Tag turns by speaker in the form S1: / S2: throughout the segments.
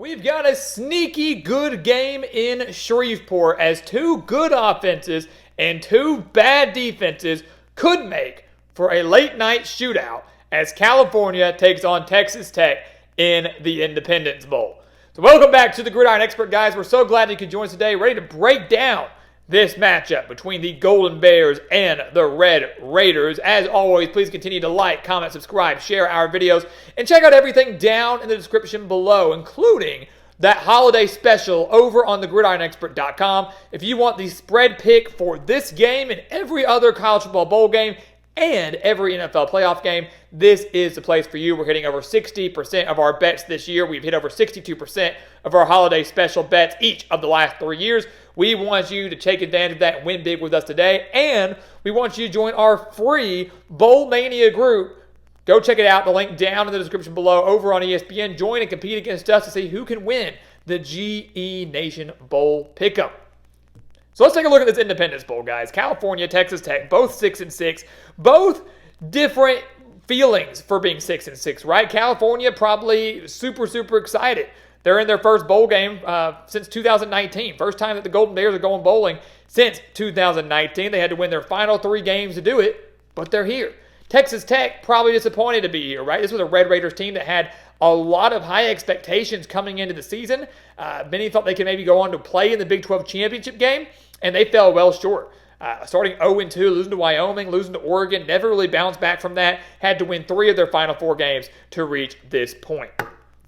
S1: We've got a sneaky good game in Shreveport as two good offenses and two bad defenses could make for a late night shootout as California takes on Texas Tech in the Independence Bowl. So welcome back to the Gridiron Expert, guys. We're so glad you could join us today, ready to break down this matchup between the Golden Bears and the Red Raiders. As always, please continue to like, comment, subscribe, share our videos, and check out everything down in the description below, including that holiday special over on thegridironexpert.com. If you want the spread pick for this game and every other college football bowl game and every NFL playoff game, this is the place for you. We're hitting over 60% of our bets this year. We've hit over 62% of our holiday special bets each of the last 3 years. We want you to take advantage of that and win big with us today. And we want you to join our free Bowl Mania group. Go check it out. The link down in the description below over on ESPN. Join and compete against us to see who can win the GE Nation Bowl Pick'em. So let's take a look at this Independence Bowl, guys. California, Texas Tech, both 6-6, both different feelings for being 6-6, right? California probably super excited. They're in their first bowl game since 2019. First time that the Golden Bears are going bowling since 2019. They had to win their final 3 games to do it, but they're here. Texas Tech probably disappointed to be here, right? This was a Red Raiders team that had a lot of high expectations coming into the season. Many thought they could maybe go on to play in the Big 12 championship game, and they fell well short. Starting 0-2, losing to Wyoming, losing to Oregon, never really bounced back from that. Had to win 3 of their final 4 games to reach this point.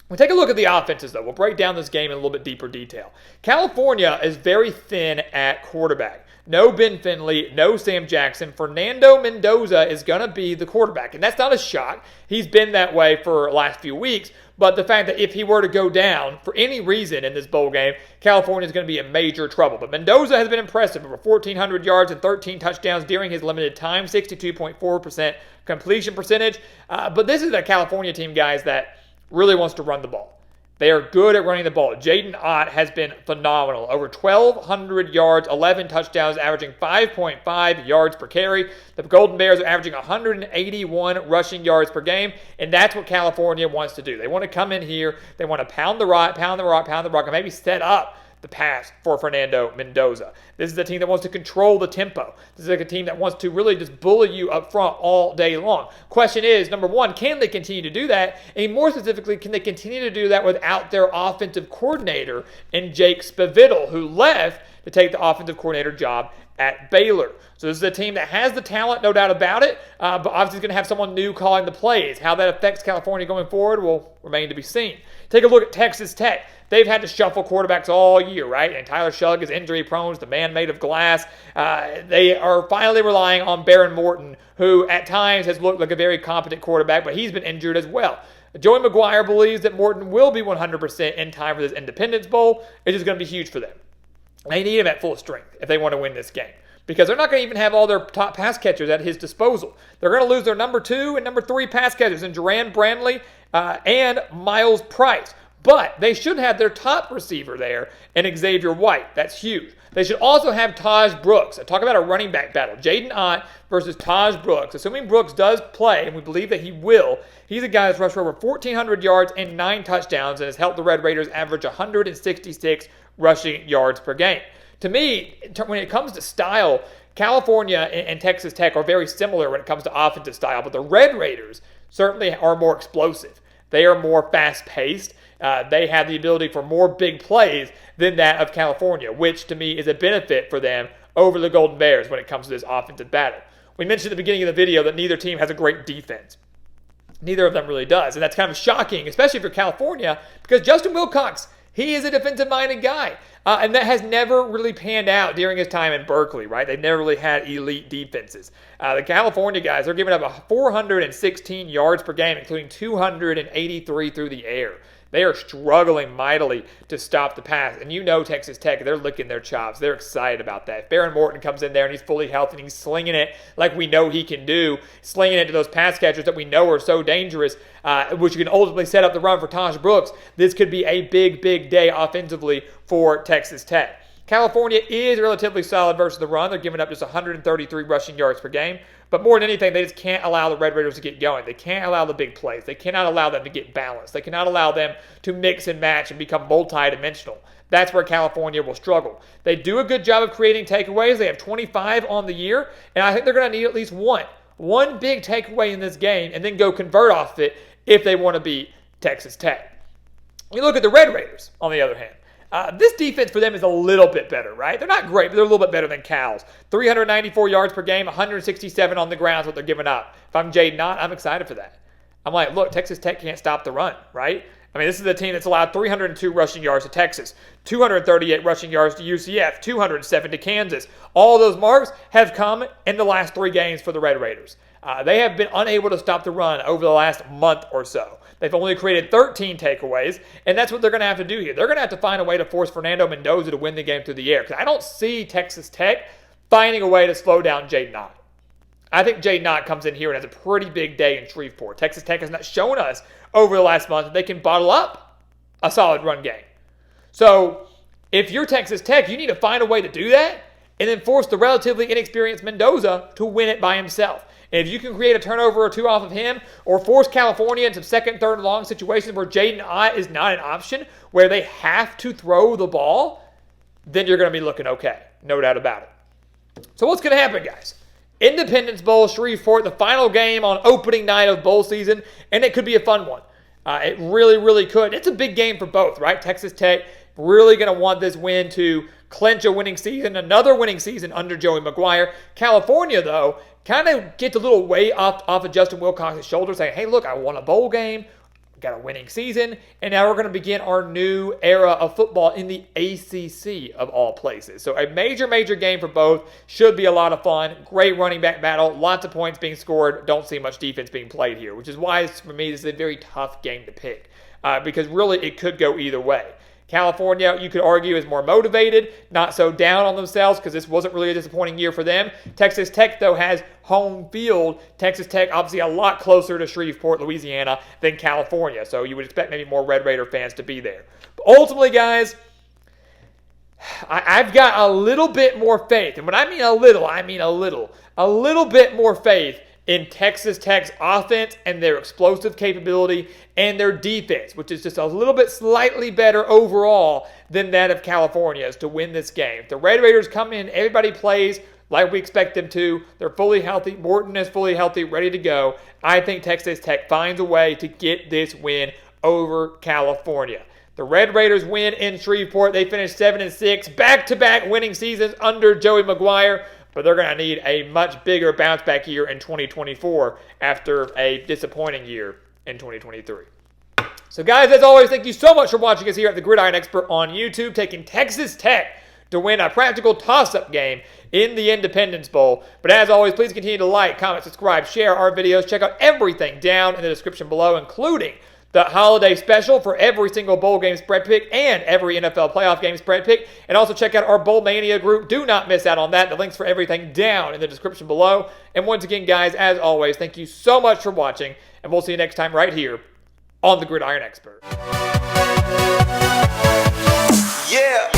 S1: We'll take a look at the offenses, though. We'll break down this game in a little bit deeper detail. California is very thin at quarterback. No Ben Finley, no Sam Jackson. Fernando Mendoza is going to be the quarterback, and that's not a shock. He's been that way for the last few weeks, but the fact that if he were to go down for any reason in this bowl game, California is going to be in major trouble. But Mendoza has been impressive, over 1,400 yards and 13 touchdowns during his limited time, 62.4% completion percentage. But this is a California team, guys, that really wants to run the ball. They are good at running the ball. Jaden Ott has been phenomenal. Over 1,200 yards, 11 touchdowns, averaging 5.5 yards per carry. The Golden Bears are averaging 181 rushing yards per game, and that's what California wants to do. They want to come in here. They want to pound the rock, and maybe set up the pass for Fernando Mendoza. This is a team that wants to control the tempo. This is like a team that wants to really just bully you up front all day long. Question is, number one, can they continue to do that? And more specifically, can they continue to do that without their offensive coordinator and Jake Spavital, who left to take the offensive coordinator job at Baylor? So this is a team that has the talent, no doubt about it, but obviously is going to have someone new calling the plays. How that affects California going forward will remain to be seen. Take a look at Texas Tech. They've had to shuffle quarterbacks all year, right? And Tyler Shugg is injury prone, the man made of glass. They are finally relying on Baron Morton, who at times has looked like a very competent quarterback, but he's been injured as well. Joey McGuire believes that Morton will be 100% in time for this Independence Bowl. It is going to be huge for them. They need him at full strength if they want to win this game, because they're not going to even have all their top pass catchers at his disposal. They're going to lose their number 2 and number 3 pass catchers in Duran Brandley and Miles Price. But they should have their top receiver there in Xavier White. That's huge. They should also have Taj Brooks. Talk about a running back battle. Jaden Ott versus Taj Brooks. Assuming Brooks does play, and we believe that he will, he's a guy that's rushed for over 1,400 yards and 9 touchdowns and has helped the Red Raiders average 166 rushing yards per game. To me, when it comes to style, California and Texas Tech are very similar when it comes to offensive style, but the Red Raiders certainly are more explosive. They are more fast-paced. They have the ability for more big plays than that of California, which to me is a benefit for them over the Golden Bears when it comes to this offensive battle. We mentioned at the beginning of the video that neither team has a great defense. Neither of them really does, and that's kind of shocking, especially for California, because Justin Wilcox, he is a defensive-minded guy, and that has never really panned out during his time in Berkeley, right? They've never really had elite defenses. The California guys, they're giving up 416 yards per game, including 283 through the air. They are struggling mightily to stop the pass. And you know Texas Tech, they're licking their chops. They're excited about that. If Baron Morton comes in there and he's fully healthy and he's slinging it like we know he can do, slinging it to those pass catchers that we know are so dangerous, which can ultimately set up the run for Taj Brooks, this could be a big day offensively for Texas Tech. California is relatively solid versus the run. They're giving up just 133 rushing yards per game. But more than anything, they just can't allow the Red Raiders to get going. They can't allow the big plays. They cannot allow them to get balanced. They cannot allow them to mix and match and become multi-dimensional. That's where California will struggle. They do a good job of creating takeaways. They have 25 on the year, and I think they're going to need at least one big takeaway in this game and then go convert off it if they want to beat Texas Tech. You look at the Red Raiders, on the other hand. This defense for them is a little bit better, right? They're not great, but they're a little bit better than Cal's. 394 yards per game, 167 on the ground is what they're giving up. If I'm Jaden Ott, I'm excited for that. I'm like, look, Texas Tech can't stop the run, right? I mean, this is a team that's allowed 302 rushing yards to Texas, 238 rushing yards to UCF, 207 to Kansas. All those marks have come in the last 3 games for the Red Raiders. They have been unable to stop the run over the last month or so. They've only created 13 takeaways, and that's what they're going to have to do here. They're going to have to find a way to force Fernando Mendoza to win the game through the air, because I don't see Texas Tech finding a way to slow down Jaden Ott. I think Jaden Ott comes in here and has a pretty big day in Shreveport. Texas Tech has not shown us over the last month that they can bottle up a solid run game. So if you're Texas Tech, you need to find a way to do that and then force the relatively inexperienced Mendoza to win it by himself. And if you can create a turnover or 2 off of him or force California into second, third, and long situations where Jaden Ott is not an option, where they have to throw the ball, then you're going to be looking okay. No doubt about it. So what's going to happen, guys? Independence Bowl, Shreveport, the final game on opening night of bowl season, and it could be a fun one. It really, really could. It's a big game for both, right? Texas Tech really going to want this win to clinch a winning season, another winning season under Joey McGuire. California, though, kind of gets a little weight off of Justin Wilcox's shoulders, saying, hey, look, I won a bowl game, got a winning season, and now we're going to begin our new era of football in the ACC of all places. So a major, major game for both. Should be a lot of fun. Great running back battle. Lots of points being scored. Don't see much defense being played here, which is why, for me, this is a very tough game to pick because really it could go either way. California, you could argue, is more motivated, not so down on themselves because this wasn't really a disappointing year for them. Texas Tech, though, has home field. Texas Tech, obviously, a lot closer to Shreveport, Louisiana, than California. So you would expect maybe more Red Raider fans to be there. But ultimately, guys, I've got a little bit more faith. And when I mean a little, I mean a little bit more faith in Texas Tech's offense and their explosive capability and their defense, which is just a little bit slightly better overall than that of California's to win this game. If the Red Raiders come in, everybody plays like we expect them to. They're fully healthy. Morton is fully healthy, ready to go. I think Texas Tech finds a way to get this win over California. The Red Raiders win in Shreveport. They finished 7-6, back-to-back winning seasons under Joey McGuire. But they're going to need a much bigger bounce-back year in 2024 after a disappointing year in 2023. So, guys, as always, thank you so much for watching us here at the Gridiron Expert on YouTube, taking Texas Tech to win a practical toss-up game in the Independence Bowl. But as always, please continue to like, comment, subscribe, share our videos. Check out everything down in the description below, including the holiday special for every single bowl game spread pick and every NFL playoff game spread pick. And also check out our Bowl Mania group. Do not miss out on that. The links for everything down in the description below. And once again, guys, as always, thank you so much for watching. And we'll see you next time right here on the Gridiron Expert.
S2: Yeah.